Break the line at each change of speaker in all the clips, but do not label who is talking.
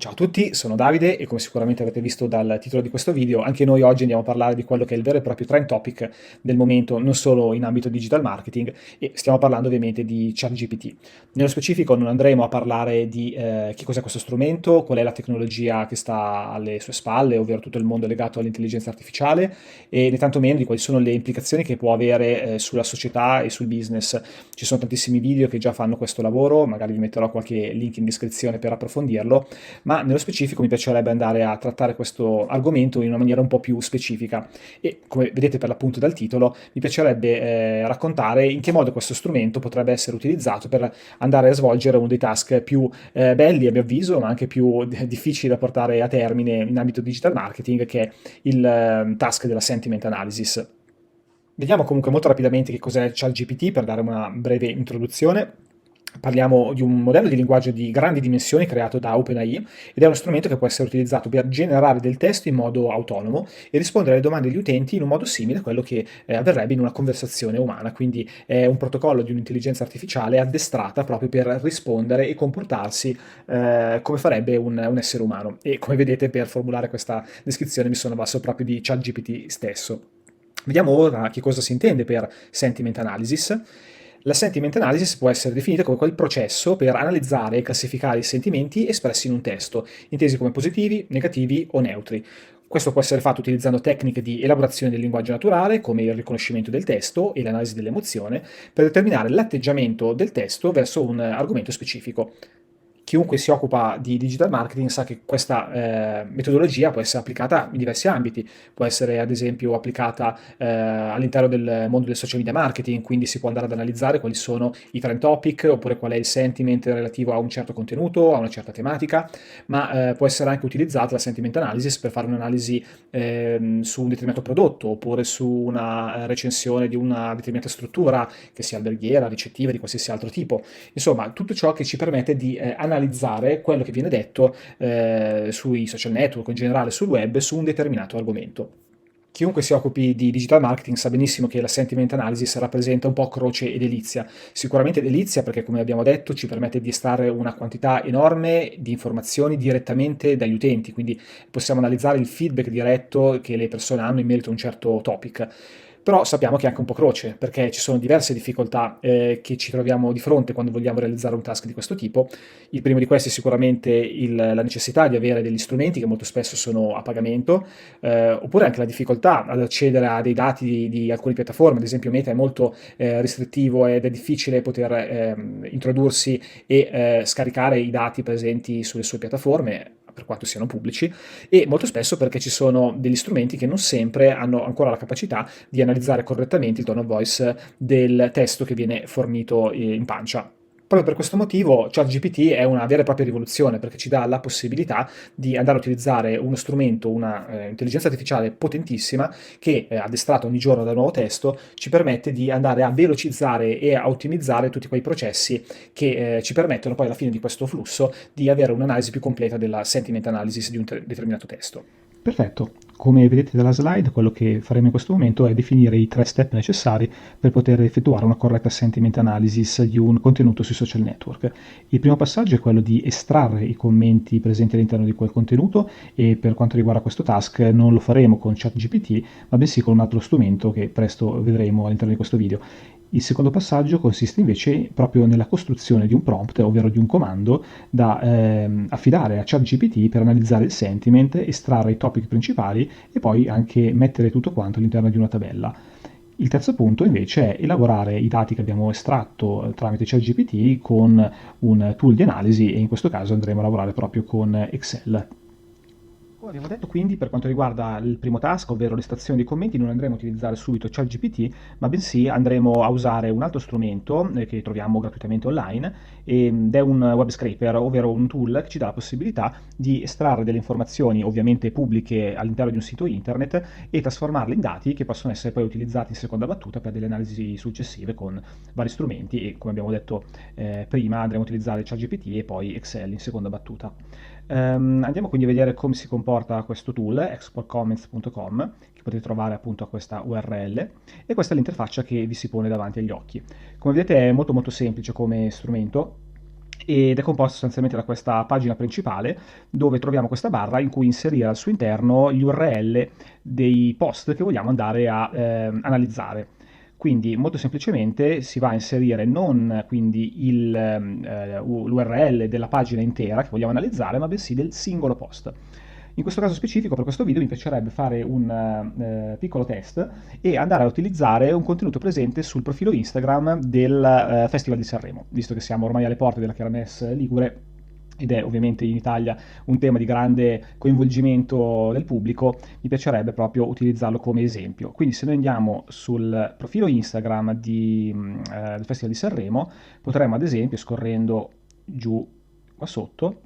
Ciao a tutti, sono Davide e come sicuramente avete visto dal titolo di questo video, anche noi oggi andiamo a parlare di quello che è il vero e proprio trend topic del momento, non solo in ambito digital marketing, e stiamo parlando ovviamente di ChatGPT. Nello specifico non andremo a parlare di che cos'è questo strumento, qual è la tecnologia che sta alle sue spalle, ovvero tutto il mondo legato all'intelligenza artificiale, e né tantomeno di quali sono le implicazioni che può avere sulla società e sul business. Ci sono tantissimi video che già fanno questo lavoro, magari vi metterò qualche link in descrizione per approfondirlo, ma nello specifico mi piacerebbe andare a trattare questo argomento in una maniera un po' più specifica e, come vedete per l'appunto dal titolo, mi piacerebbe raccontare in che modo questo strumento potrebbe essere utilizzato per andare a svolgere uno dei task più belli a mio avviso, ma anche più difficili da portare a termine in ambito digital marketing, che è il task della sentiment analysis. Vediamo comunque molto rapidamente che cos'è ChatGPT per dare una breve introduzione. Parliamo di un modello di linguaggio di grandi dimensioni creato da OpenAI ed è uno strumento che può essere utilizzato per generare del testo in modo autonomo e rispondere alle domande degli utenti in un modo simile a quello che avverrebbe in una conversazione umana. Quindi è un protocollo di un'intelligenza artificiale addestrata proprio per rispondere e comportarsi come farebbe un essere umano. E come vedete, per formulare questa descrizione mi sono avvalso proprio di ChatGPT stesso. Vediamo ora che cosa si intende per sentiment analysis. La sentiment analysis può essere definita come quel processo per analizzare e classificare i sentimenti espressi in un testo, intesi come positivi, negativi o neutri. Questo può essere fatto utilizzando tecniche di elaborazione del linguaggio naturale, come il riconoscimento del testo e l'analisi dell'emozione, per determinare l'atteggiamento del testo verso un argomento specifico. Chiunque si occupa di digital marketing sa che questa metodologia può essere applicata in diversi ambiti, può essere ad esempio applicata all'interno del mondo del social media marketing, quindi si può andare ad analizzare quali sono i trend topic oppure qual è il sentiment relativo a un certo contenuto, a una certa tematica, ma può essere anche utilizzata la sentiment analysis per fare un'analisi su un determinato prodotto oppure su una recensione di una determinata struttura, che sia alberghiera, ricettiva, di qualsiasi altro tipo. Insomma, tutto ciò che ci permette di analizzare quello che viene detto sui social network, in generale sul web, su un determinato argomento. Chiunque si occupi di digital marketing sa benissimo che la sentiment analysis rappresenta un po' croce ed delizia. Sicuramente delizia perché, come abbiamo detto, ci permette di estrarre una quantità enorme di informazioni direttamente dagli utenti, quindi possiamo analizzare il feedback diretto che le persone hanno in merito a un certo topic. Però sappiamo che è anche un po' croce, perché ci sono diverse difficoltà che ci troviamo di fronte quando vogliamo realizzare un task di questo tipo. Il primo di questi è sicuramente la necessità di avere degli strumenti che molto spesso sono a pagamento, oppure anche la difficoltà ad accedere a dei dati di alcune piattaforme. Ad esempio Meta è molto restrittivo ed è difficile poter introdursi e scaricare i dati presenti sulle sue piattaforme, per quanto siano pubblici, e molto spesso perché ci sono degli strumenti che non sempre hanno ancora la capacità di analizzare correttamente il tone of voice del testo che viene fornito in pancia. Proprio per questo motivo ChatGPT è una vera e propria rivoluzione, perché ci dà la possibilità di andare a utilizzare uno strumento, una intelligenza artificiale potentissima che, addestrata ogni giorno da un nuovo testo, ci permette di andare a velocizzare e a ottimizzare tutti quei processi che ci permettono poi alla fine di questo flusso di avere un'analisi più completa della sentiment analysis di un determinato testo.
Perfetto, come vedete dalla slide, quello che faremo in questo momento è definire i 3 step necessari per poter effettuare una corretta sentiment analysis di un contenuto sui social network. Il primo passaggio è quello di estrarre i commenti presenti all'interno di quel contenuto e per quanto riguarda questo task non lo faremo con ChatGPT, ma bensì con un altro strumento che presto vedremo all'interno di questo video. Il secondo passaggio consiste invece proprio nella costruzione di un prompt, ovvero di un comando da affidare a ChatGPT per analizzare il sentiment, estrarre i topic principali e poi anche mettere tutto quanto all'interno di una tabella. Il terzo punto invece è elaborare i dati che abbiamo estratto tramite ChatGPT con un tool di analisi e in questo caso andremo a lavorare proprio con Excel. Come abbiamo detto quindi, per quanto riguarda il primo task, ovvero l'estrazione dei commenti, non andremo a utilizzare subito ChatGPT, ma bensì andremo a usare un altro strumento che troviamo gratuitamente online ed è un web scraper, ovvero un tool che ci dà la possibilità di estrarre delle informazioni ovviamente pubbliche all'interno di un sito internet e trasformarle in dati che possono essere poi utilizzati in seconda battuta per delle analisi successive con vari strumenti e, come abbiamo detto prima, andremo a utilizzare ChatGPT e poi Excel in seconda battuta. Andiamo quindi a vedere come si comporta questo tool, exportcomments.com, che potete trovare appunto a questa URL, e questa è l'interfaccia che vi si pone davanti agli occhi. Come vedete è molto molto semplice come strumento, ed è composto sostanzialmente da questa pagina principale dove troviamo questa barra in cui inserire al suo interno gli URL dei post che vogliamo andare a analizzare. Quindi molto semplicemente si va a inserire non quindi l'URL della pagina intera che vogliamo analizzare, ma bensì del singolo post. In questo caso specifico, per questo video, mi piacerebbe fare un piccolo test e andare a utilizzare un contenuto presente sul profilo Instagram del Festival di Sanremo, visto che siamo ormai alle porte della Kermesse Ligure ed è ovviamente in Italia un tema di grande coinvolgimento del pubblico, mi piacerebbe proprio utilizzarlo come esempio. Quindi se noi andiamo sul profilo Instagram del Festival di Sanremo, potremmo ad esempio, scorrendo giù qua sotto,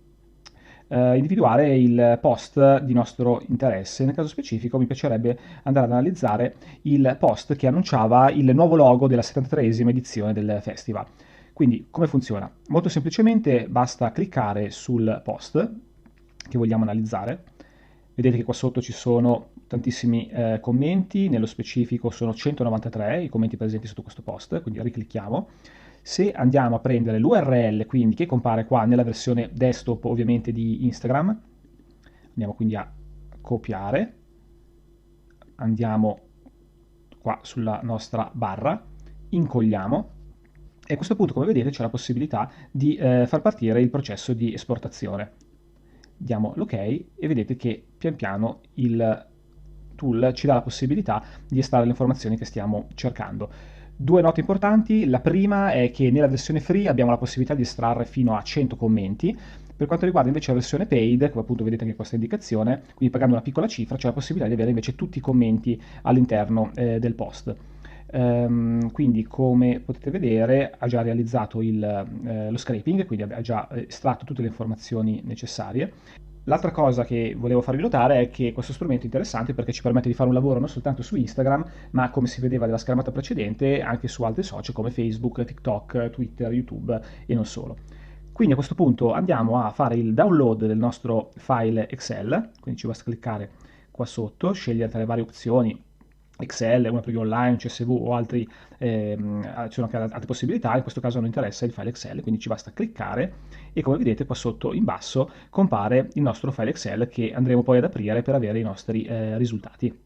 individuare il post di nostro interesse. Nel caso specifico mi piacerebbe andare ad analizzare il post che annunciava il nuovo logo della 73esima edizione del festival. Quindi come funziona? Molto semplicemente basta cliccare sul post che vogliamo analizzare. Vedete che qua sotto ci sono tantissimi commenti, nello specifico sono 193 i commenti presenti sotto questo post, quindi riclicchiamo. Se andiamo a prendere l'URL, quindi che compare qua nella versione desktop ovviamente di Instagram, andiamo quindi a copiare, andiamo qua sulla nostra barra, incolliamo e a questo punto, come vedete, c'è la possibilità di far partire il processo di esportazione. Diamo l'ok e vedete che pian piano il tool ci dà la possibilità di estrarre le informazioni che stiamo cercando. Due note importanti: la prima è che nella versione free abbiamo la possibilità di estrarre fino a 100 commenti. Per quanto riguarda invece la versione paid, come appunto vedete anche questa indicazione, quindi pagando una piccola cifra, c'è la possibilità di avere invece tutti i commenti all'interno del post. Quindi come potete vedere ha già realizzato lo scraping, quindi ha già estratto tutte le informazioni necessarie. L'altra cosa che volevo farvi notare è che questo strumento è interessante perché ci permette di fare un lavoro non soltanto su Instagram, ma come si vedeva nella schermata precedente, anche su altri social come Facebook, TikTok, Twitter, YouTube e non solo. Quindi a questo punto andiamo a fare il download del nostro file Excel, quindi ci basta cliccare qua sotto, scegliere tra le varie opzioni Excel, una preview online, CSV o altri, ci sono anche altre possibilità. In questo caso non interessa il file Excel, quindi ci basta cliccare e come vedete qua sotto in basso compare il nostro file Excel che andremo poi ad aprire per avere i nostri risultati.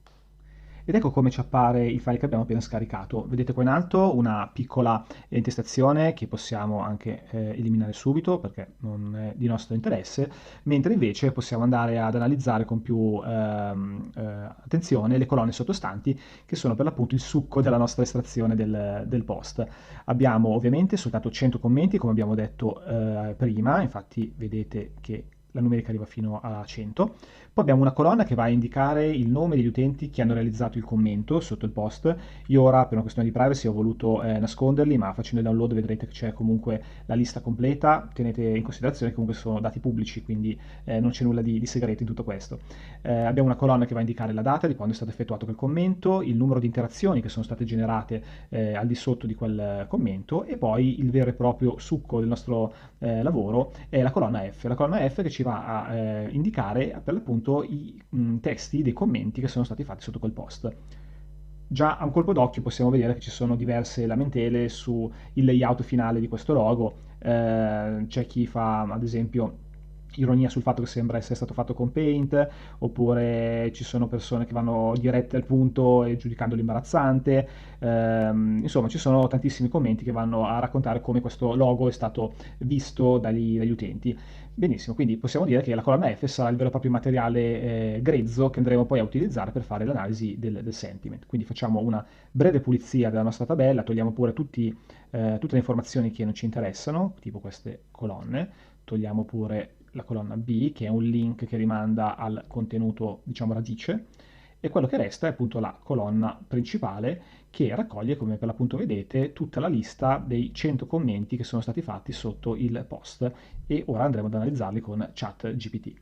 Ed ecco come ci appare il file che abbiamo appena scaricato. Vedete qua in alto una piccola intestazione che possiamo anche eliminare subito perché non è di nostro interesse, mentre invece possiamo andare ad analizzare con più attenzione le colonne sottostanti che sono per l'appunto il succo della nostra estrazione del post. Abbiamo ovviamente soltanto 100 commenti come abbiamo detto prima, infatti vedete che la numerica arriva fino a 100. Poi abbiamo una colonna che va a indicare il nome degli utenti che hanno realizzato il commento sotto il post. Io ora per una questione di privacy ho voluto nasconderli, ma facendo il download vedrete che c'è comunque la lista completa. Tenete in considerazione che comunque sono dati pubblici, quindi non c'è nulla di segreto in tutto questo. Abbiamo una colonna che va a indicare la data di quando è stato effettuato quel commento, il numero di interazioni che sono state generate al di sotto di quel commento e poi il vero e proprio succo del nostro lavoro è la colonna F. La colonna F che ci va a indicare per l'appunto i testi dei commenti che sono stati fatti sotto quel post. Già a un colpo d'occhio possiamo vedere che ci sono diverse lamentele sul layout finale di questo logo, c'è chi fa ad esempio ironia sul fatto che sembra essere stato fatto con Paint, oppure ci sono persone che vanno dirette al punto e giudicandolo imbarazzante, insomma ci sono tantissimi commenti che vanno a raccontare come questo logo è stato visto dagli utenti. Benissimo, quindi possiamo dire che la colonna F sarà il vero e proprio materiale grezzo che andremo poi a utilizzare per fare l'analisi del sentiment. Quindi facciamo una breve pulizia della nostra tabella, togliamo pure tutte le informazioni che non ci interessano, tipo queste colonne, togliamo pure la colonna B, che è un link che rimanda al contenuto, diciamo, radice, e quello che resta è appunto la colonna principale che raccoglie, come per l'appunto vedete, tutta la lista dei 100 commenti che sono stati fatti sotto il post e ora andremo ad analizzarli con ChatGPT.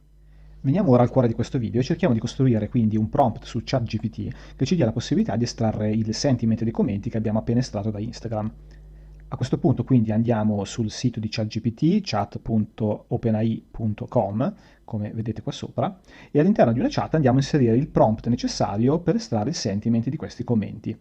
Veniamo ora al cuore di questo video e cerchiamo di costruire quindi un prompt su ChatGPT che ci dia la possibilità di estrarre il sentiment dei commenti che abbiamo appena estratto da Instagram. A questo punto quindi andiamo sul sito di ChatGPT, chat.openai.com, come vedete qua sopra, e all'interno di una chat andiamo a inserire il prompt necessario per estrarre il sentiment di questi commenti.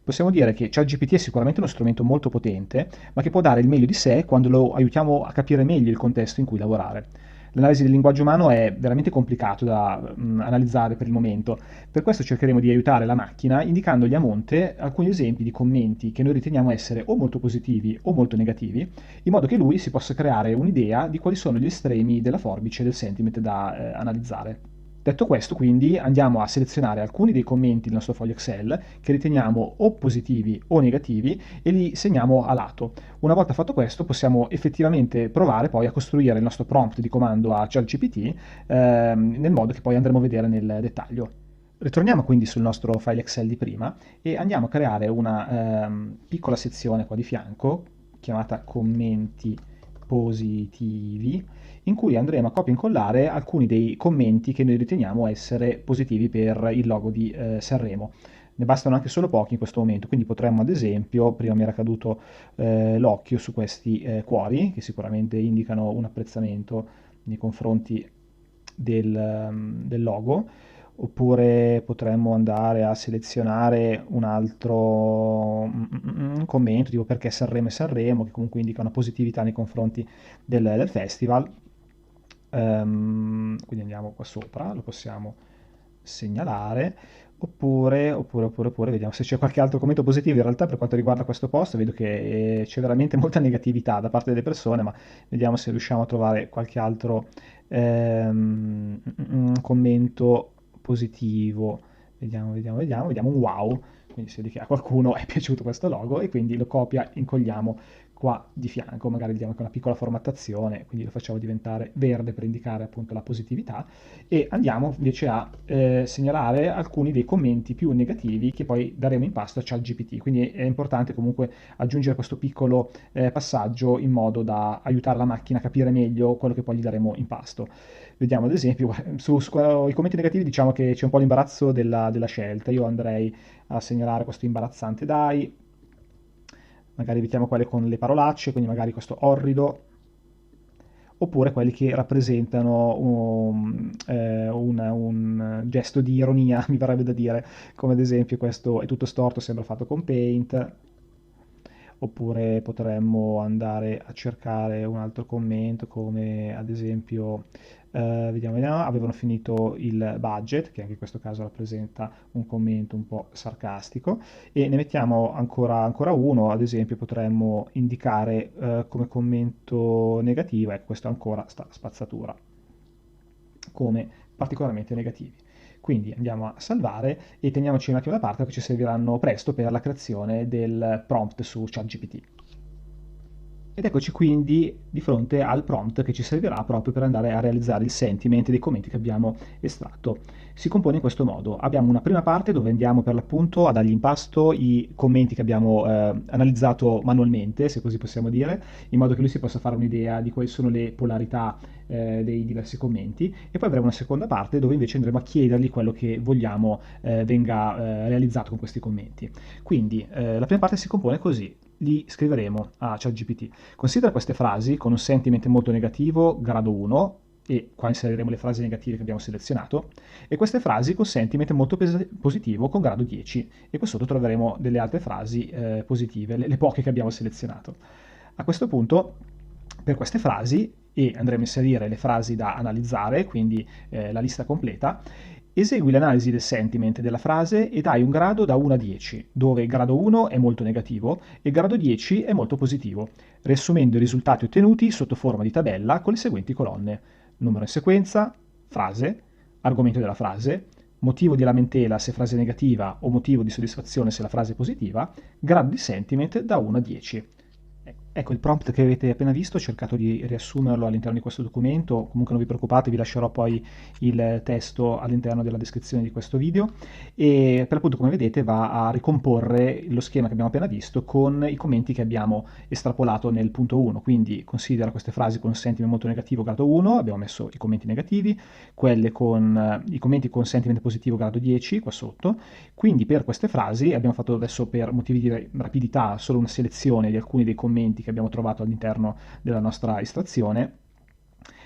Possiamo dire che ChatGPT è sicuramente uno strumento molto potente, ma che può dare il meglio di sé quando lo aiutiamo a capire meglio il contesto in cui lavorare. L'analisi del linguaggio umano è veramente complicato da analizzare per il momento, per questo cercheremo di aiutare la macchina indicandogli a monte alcuni esempi di commenti che noi riteniamo essere o molto positivi o molto negativi, in modo che lui si possa creare un'idea di quali sono gli estremi della forbice del sentiment da analizzare. Detto questo, quindi, andiamo a selezionare alcuni dei commenti del nostro foglio Excel che riteniamo o positivi o negativi e li segniamo a lato. Una volta fatto questo, possiamo effettivamente provare poi a costruire il nostro prompt di comando a ChatGPT nel modo che poi andremo a vedere nel dettaglio. Ritorniamo quindi sul nostro file Excel di prima e andiamo a creare una piccola sezione qua di fianco chiamata commenti positivi, in cui andremo a copia e incollare alcuni dei commenti che noi riteniamo essere positivi per il logo di Sanremo. Ne bastano anche solo pochi in questo momento, quindi potremmo ad esempio, prima mi era caduto l'occhio su questi cuori, che sicuramente indicano un apprezzamento nei confronti del logo, oppure potremmo andare a selezionare un altro commento, tipo perché Sanremo è Sanremo, che comunque indica una positività nei confronti del festival. Quindi andiamo qua sopra, lo possiamo segnalare, oppure, vediamo se c'è qualche altro commento positivo. In realtà per quanto riguarda questo post vedo che c'è veramente molta negatività da parte delle persone, ma vediamo se riusciamo a trovare qualche altro commento positivo. Vediamo un wow, quindi si vede che a qualcuno è piaciuto questo logo e quindi lo copia, incolliamo qua di fianco, magari gli diamo anche una piccola formattazione, quindi lo facciamo diventare verde per indicare appunto la positività e andiamo invece a segnalare alcuni dei commenti più negativi che poi daremo in pasto a ChatGPT, quindi è importante comunque aggiungere questo piccolo passaggio in modo da aiutare la macchina a capire meglio quello che poi gli daremo in pasto. Vediamo ad esempio, sui commenti negativi diciamo che c'è un po' l'imbarazzo della scelta, io andrei a segnalare questo imbarazzante dai, magari evitiamo quelle con le parolacce, quindi magari questo orrido, oppure quelli che rappresentano un gesto di ironia, mi verrebbe da dire, come ad esempio questo è tutto storto, sembra fatto con Paint, oppure potremmo andare a cercare un altro commento come ad esempio vediamo, avevano finito il budget, che anche in questo caso rappresenta un commento un po' sarcastico, e ne mettiamo ancora uno, ad esempio potremmo indicare come commento negativo, ecco questo ancora sta spazzatura, come particolarmente negativi. Quindi andiamo a salvare e teniamoci un attimo da parte perché ci serviranno presto per la creazione del prompt su ChatGPT. Ed eccoci quindi di fronte al prompt che ci servirà proprio per andare a realizzare il sentiment dei commenti che abbiamo estratto. Si compone in questo modo. Abbiamo una prima parte dove andiamo per l'appunto a dargli in pasto i commenti che abbiamo analizzato manualmente, se così possiamo dire, in modo che lui si possa fare un'idea di quali sono le polarità dei diversi commenti, e poi avremo una seconda parte dove invece andremo a chiedergli quello che vogliamo venga realizzato con questi commenti. Quindi la prima parte si compone così: li scriveremo a ChatGPT. Considera queste frasi con un sentiment molto negativo, grado 1, e qua inseriremo le frasi negative che abbiamo selezionato, e queste frasi con sentiment molto positivo con grado 10, e qua sotto troveremo delle altre frasi positive, le poche che abbiamo selezionato. A questo punto, per queste frasi, e andremo a inserire le frasi da analizzare, quindi la lista completa, esegui l'analisi del sentiment della frase e dai un grado da 1 a 10, dove grado 1 è molto negativo e grado 10 è molto positivo, riassumendo i risultati ottenuti sotto forma di tabella con le seguenti colonne: numero in sequenza, frase, argomento della frase, motivo di lamentela se frase negativa o motivo di soddisfazione se la frase è positiva, grado di sentiment da 1 a 10. Ecco il prompt che avete appena visto, ho cercato di riassumerlo all'interno di questo documento, comunque non vi preoccupate, vi lascerò poi il testo all'interno della descrizione di questo video, e per l'appunto come vedete va a ricomporre lo schema che abbiamo appena visto con i commenti che abbiamo estrapolato nel punto 1, quindi considera queste frasi con sentiment molto negativo grado 1, abbiamo messo i commenti negativi, quelle con i commenti con sentiment positivo grado 10 qua sotto, quindi per queste frasi abbiamo fatto adesso per motivi di rapidità solo una selezione di alcuni dei commenti che abbiamo trovato all'interno della nostra estrazione,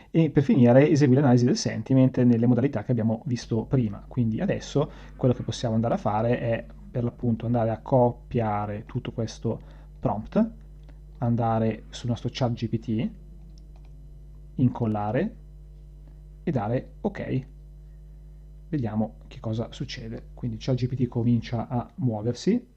e per finire esegui l'analisi del sentiment nelle modalità che abbiamo visto prima. Quindi adesso quello che possiamo andare a fare è per l'appunto andare a copiare tutto questo prompt, andare sul nostro chat GPT, incollare e dare ok. Vediamo che cosa succede. Quindi ChatGPT comincia a muoversi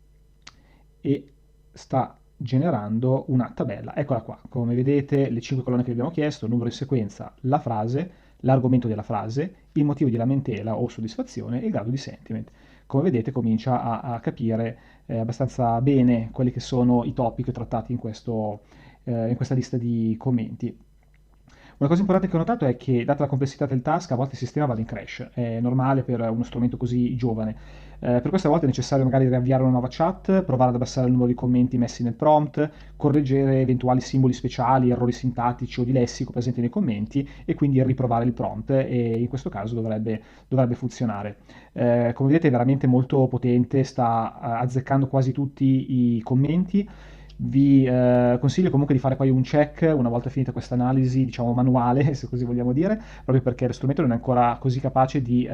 e sta generando una tabella. Eccola qua, come vedete le 5 colonne che vi abbiamo chiesto, numero in sequenza, la frase, l'argomento della frase, il motivo di lamentela o soddisfazione e il grado di sentiment. Come vedete comincia a capire abbastanza bene quelli che sono i topic trattati in questa lista di commenti. Una cosa importante che ho notato è che, data la complessità del task, a volte il sistema va in crash. È normale per uno strumento così giovane. Per questa volta è necessario magari riavviare una nuova chat, provare ad abbassare il numero di commenti messi nel prompt, correggere eventuali simboli speciali, errori sintattici o di lessico presenti nei commenti e quindi riprovare il prompt e in questo caso dovrebbe funzionare. Come vedete è veramente molto potente, sta azzeccando quasi tutti i commenti. Vi consiglio comunque di fare poi un check una volta finita questa analisi, diciamo manuale, se così vogliamo dire, proprio perché lo strumento non è ancora così capace di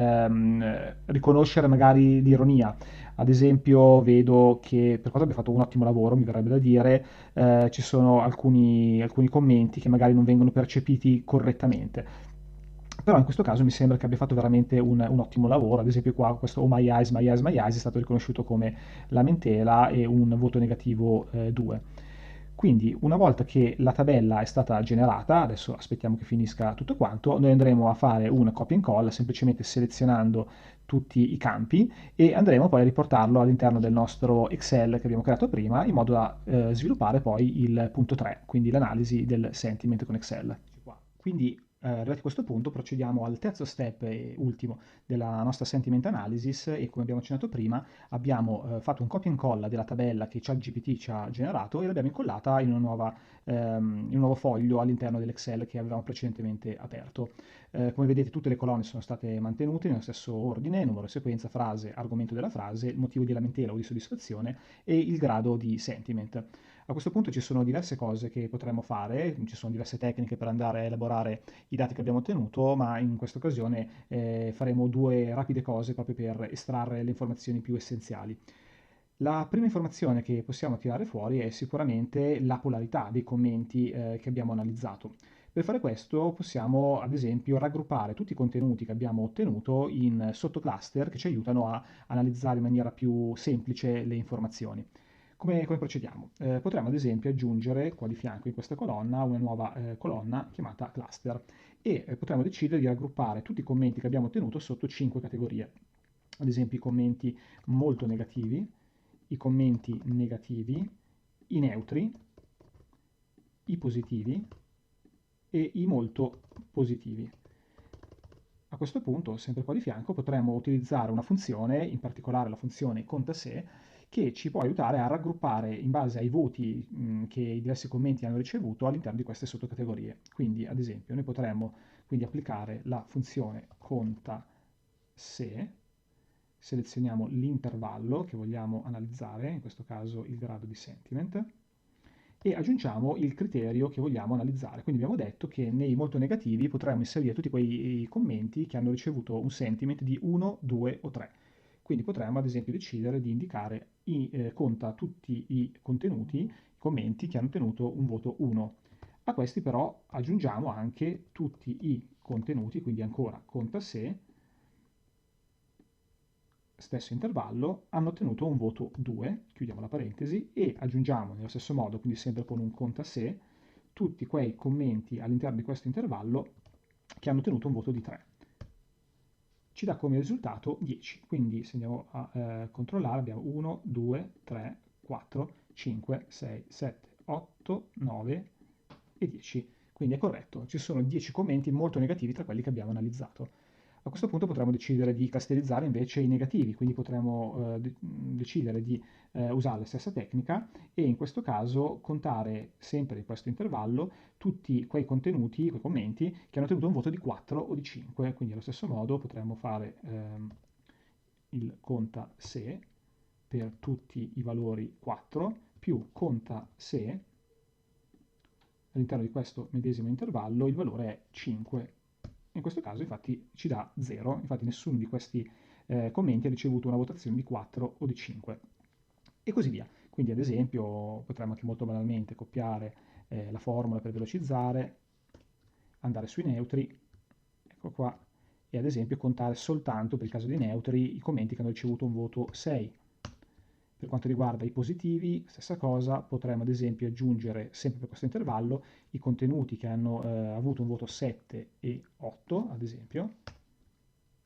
riconoscere magari l'ironia. Ad esempio, vedo che per quanto abbia fatto un ottimo lavoro, mi verrebbe da dire, ci sono alcuni commenti che magari non vengono percepiti correttamente. Però in questo caso mi sembra che abbia fatto veramente un ottimo lavoro. Ad esempio qua questo Oh My Eyes, My Eyes, My Eyes è stato riconosciuto come lamentela e un voto negativo 2. Quindi una volta che la tabella è stata generata, adesso aspettiamo che finisca tutto quanto, noi andremo a fare un copia e incolla semplicemente selezionando tutti i campi e andremo poi a riportarlo all'interno del nostro Excel che abbiamo creato prima in modo da sviluppare poi il punto 3, quindi l'analisi del sentiment con Excel. Quindi arrivati a questo punto procediamo al terzo step e ultimo della nostra sentiment analysis e come abbiamo accennato prima abbiamo fatto un copia e incolla della tabella che ChatGPT ci ha generato e l'abbiamo incollata in un nuovo foglio all'interno dell'Excel che avevamo precedentemente aperto. Come vedete tutte le colonne sono state mantenute nello stesso ordine, numero e sequenza, frase, argomento della frase, il motivo di lamentela o di soddisfazione e il grado di sentiment. A questo punto ci sono diverse cose che potremmo fare, ci sono diverse tecniche per andare a elaborare i dati che abbiamo ottenuto, ma in questa occasione faremo due rapide cose proprio per estrarre le informazioni più essenziali. La prima informazione che possiamo tirare fuori è sicuramente la polarità dei commenti che abbiamo analizzato. Per fare questo possiamo ad esempio raggruppare tutti i contenuti che abbiamo ottenuto in sottocluster che ci aiutano a analizzare in maniera più semplice le informazioni. Come procediamo? Potremmo ad esempio aggiungere qua di fianco in questa colonna una nuova colonna chiamata cluster e potremmo decidere di raggruppare tutti i commenti che abbiamo ottenuto sotto 5 categorie. Ad esempio i commenti molto negativi, i commenti negativi, i neutri, i positivi e i molto positivi. A questo punto, sempre qua di fianco, potremmo utilizzare una funzione, in particolare la funzione conta se, che ci può aiutare a raggruppare in base ai voti che i diversi commenti hanno ricevuto all'interno di queste sottocategorie. Quindi, ad esempio, noi potremmo quindi applicare la funzione conta se, selezioniamo l'intervallo che vogliamo analizzare, in questo caso il grado di sentiment, e aggiungiamo il criterio che vogliamo analizzare. Quindi abbiamo detto che nei molto negativi potremmo inserire tutti quei commenti che hanno ricevuto un sentiment di 1, 2 o 3. Quindi potremmo ad esempio decidere di indicare conta tutti i contenuti, i commenti che hanno ottenuto un voto 1. A questi però aggiungiamo anche tutti i contenuti, quindi ancora conta se, stesso intervallo, hanno ottenuto un voto 2, chiudiamo la parentesi, e aggiungiamo nello stesso modo, quindi sempre con un conta se, tutti quei commenti all'interno di questo intervallo che hanno ottenuto un voto di 3. Ci dà come risultato 10, quindi se andiamo a controllare abbiamo 1, 2, 3, 4, 5, 6, 7, 8, 9 e 10. Quindi è corretto, ci sono 10 commenti molto negativi tra quelli che abbiamo analizzato. A questo punto potremmo decidere di clusterizzare invece i negativi, quindi potremmo decidere di usare la stessa tecnica e in questo caso contare sempre in questo intervallo tutti quei contenuti, quei commenti che hanno ottenuto un voto di 4 o di 5, quindi allo stesso modo potremmo fare il conta se per tutti i valori 4 più conta se all'interno di questo medesimo intervallo il valore è 5. In questo caso infatti ci dà 0, infatti nessuno di questi commenti ha ricevuto una votazione di 4 o di 5 e così via. Quindi ad esempio potremmo anche molto banalmente copiare la formula per velocizzare, andare sui neutri, ecco qua, e ad esempio contare soltanto, per il caso dei neutri, i commenti che hanno ricevuto un voto 6. Per quanto riguarda i positivi, stessa cosa, potremmo ad esempio aggiungere sempre per questo intervallo i contenuti che hanno avuto un voto 7 e 8, ad esempio,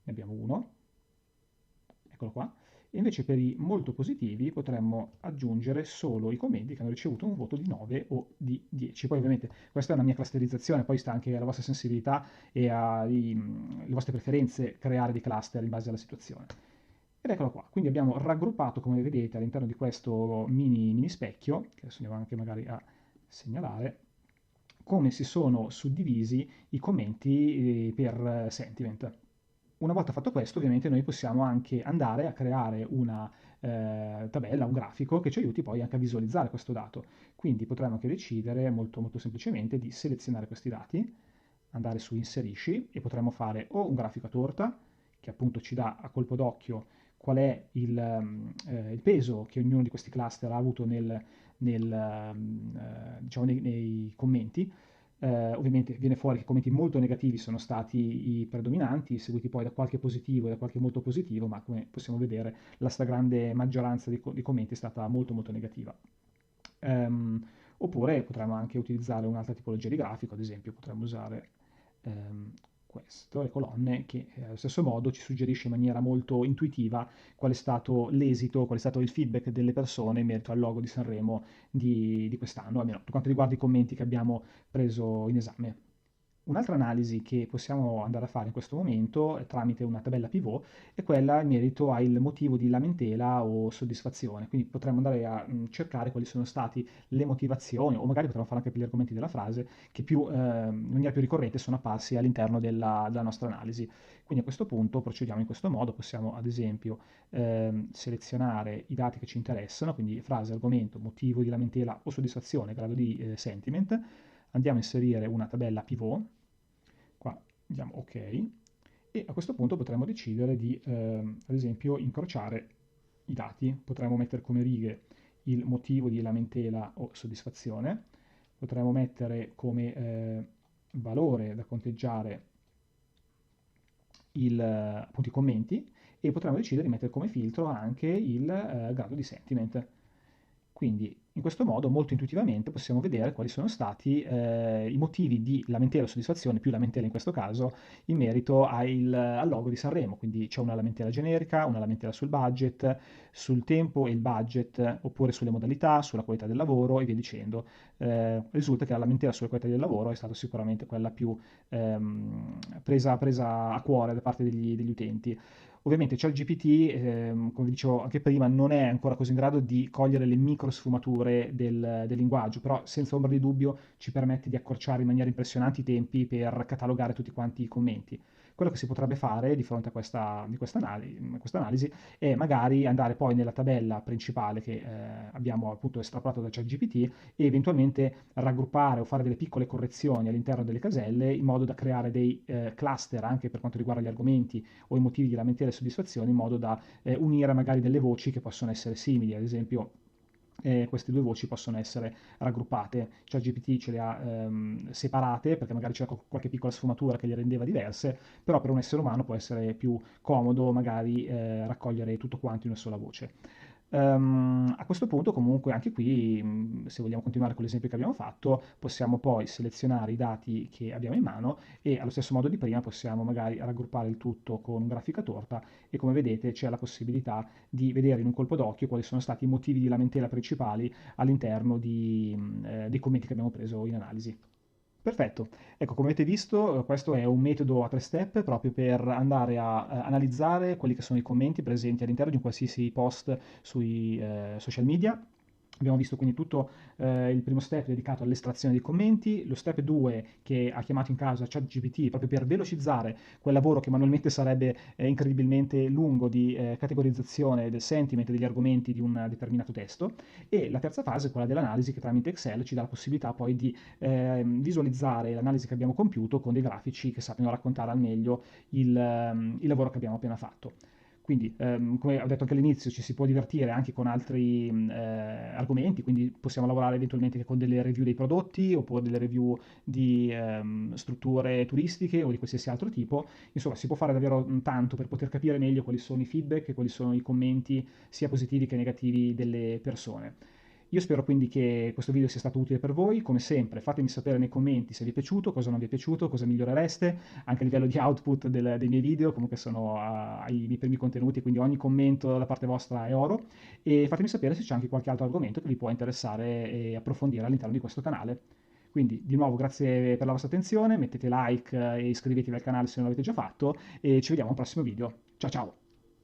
ne abbiamo uno, eccolo qua, e invece per i molto positivi potremmo aggiungere solo i commenti che hanno ricevuto un voto di 9 o di 10. Poi ovviamente questa è una mia clusterizzazione, poi sta anche alla vostra sensibilità e alle vostre preferenze creare dei cluster in base alla situazione. Ed eccolo qua, quindi abbiamo raggruppato, come vedete, all'interno di questo mini specchio, che adesso andiamo anche magari a segnalare, come si sono suddivisi i commenti per sentiment. Una volta fatto questo, ovviamente noi possiamo anche andare a creare una tabella, un grafico che ci aiuti poi anche a visualizzare questo dato. Quindi potremmo anche decidere molto, molto semplicemente di selezionare questi dati, andare su inserisci e potremmo fare o un grafico a torta, che appunto ci dà a colpo d'occhio qual è il peso che ognuno di questi cluster ha avuto diciamo, nei commenti. Ovviamente viene fuori che i commenti molto negativi sono stati i predominanti, seguiti poi da qualche positivo e da qualche molto positivo, ma come possiamo vedere la stragrande maggioranza dei commenti è stata molto molto negativa. Oppure potremmo anche utilizzare un'altra tipologia di grafico, ad esempio potremmo usare questo, le colonne, che allo stesso modo ci suggerisce in maniera molto intuitiva qual è stato l'esito, qual è stato il feedback delle persone in merito al logo di Sanremo di quest'anno, almeno per quanto riguarda i commenti che abbiamo preso in esame. Un'altra analisi che possiamo andare a fare in questo momento tramite una tabella pivot è quella in merito al motivo di lamentela o soddisfazione, quindi potremmo andare a cercare quali sono state le motivazioni o magari potremmo fare anche per gli argomenti della frase che in maniera più ricorrente sono apparsi all'interno della nostra analisi. Quindi a questo punto procediamo in questo modo, possiamo ad esempio selezionare i dati che ci interessano, quindi frase, argomento, motivo di lamentela o soddisfazione, grado di sentiment. Andiamo a inserire una tabella pivot, qua diamo ok, e a questo punto potremmo decidere di, ad esempio, incrociare i dati, potremmo mettere come righe il motivo di lamentela o soddisfazione, potremmo mettere come valore da conteggiare appunto, i commenti e potremmo decidere di mettere come filtro anche il grado di sentiment. Quindi in questo modo molto intuitivamente possiamo vedere quali sono stati i motivi di lamentela o soddisfazione, più lamentela in questo caso, in merito al logo di Sanremo. Quindi c'è una lamentela generica, una lamentela sul budget, sul tempo e il budget, oppure sulle modalità, sulla qualità del lavoro e via dicendo. Risulta che la lamentela sulla qualità del lavoro è stata sicuramente quella più presa a cuore da parte degli utenti. Ovviamente ChatGPT, come vi dicevo anche prima, non è ancora così in grado di cogliere le micro sfumature del linguaggio, però senza ombra di dubbio ci permette di accorciare in maniera impressionante i tempi per catalogare tutti quanti i commenti. Quello che si potrebbe fare di fronte a questa analisi è magari andare poi nella tabella principale che abbiamo appunto estrapolato da ChatGPT e eventualmente raggruppare o fare delle piccole correzioni all'interno delle caselle in modo da creare dei cluster anche per quanto riguarda gli argomenti o i motivi di lamentela e soddisfazione in modo da unire magari delle voci che possono essere simili, ad esempio queste due voci possono essere raggruppate, cioè GPT ce le ha separate perché magari c'è qualche piccola sfumatura che le rendeva diverse, però per un essere umano può essere più comodo magari raccogliere tutto quanto in una sola voce. A questo punto comunque anche qui, se vogliamo continuare con l'esempio che abbiamo fatto, possiamo poi selezionare i dati che abbiamo in mano e allo stesso modo di prima possiamo magari raggruppare il tutto con un grafico a torta e come vedete c'è la possibilità di vedere in un colpo d'occhio quali sono stati i motivi di lamentela principali all'interno dei commenti che abbiamo preso in analisi. Perfetto, ecco come avete visto questo è un metodo a tre step proprio per andare a analizzare quelli che sono i commenti presenti all'interno di un qualsiasi post sui social media. Abbiamo visto quindi tutto il primo step dedicato all'estrazione dei commenti, lo step 2 che ha chiamato in causa ChatGPT proprio per velocizzare quel lavoro che manualmente sarebbe incredibilmente lungo di categorizzazione del sentiment e degli argomenti di un determinato testo e la terza fase è quella dell'analisi che tramite Excel ci dà la possibilità poi di visualizzare l'analisi che abbiamo compiuto con dei grafici che sappiano raccontare al meglio il lavoro che abbiamo appena fatto. Quindi, come ho detto anche all'inizio, ci si può divertire anche con altri argomenti, quindi possiamo lavorare eventualmente con delle review dei prodotti oppure delle review di strutture turistiche o di qualsiasi altro tipo. Insomma, si può fare davvero tanto per poter capire meglio quali sono i feedback e quali sono i commenti, sia positivi che negativi, delle persone. Io spero quindi che questo video sia stato utile per voi. Come sempre, fatemi sapere nei commenti se vi è piaciuto, cosa non vi è piaciuto, cosa migliorereste, anche a livello di output dei miei video, comunque sono ai miei primi contenuti, quindi ogni commento da parte vostra è oro. E fatemi sapere se c'è anche qualche altro argomento che vi può interessare e approfondire all'interno di questo canale. Quindi, di nuovo, grazie per la vostra attenzione, mettete like e iscrivetevi al canale se non l'avete già fatto e ci vediamo al prossimo video. Ciao ciao!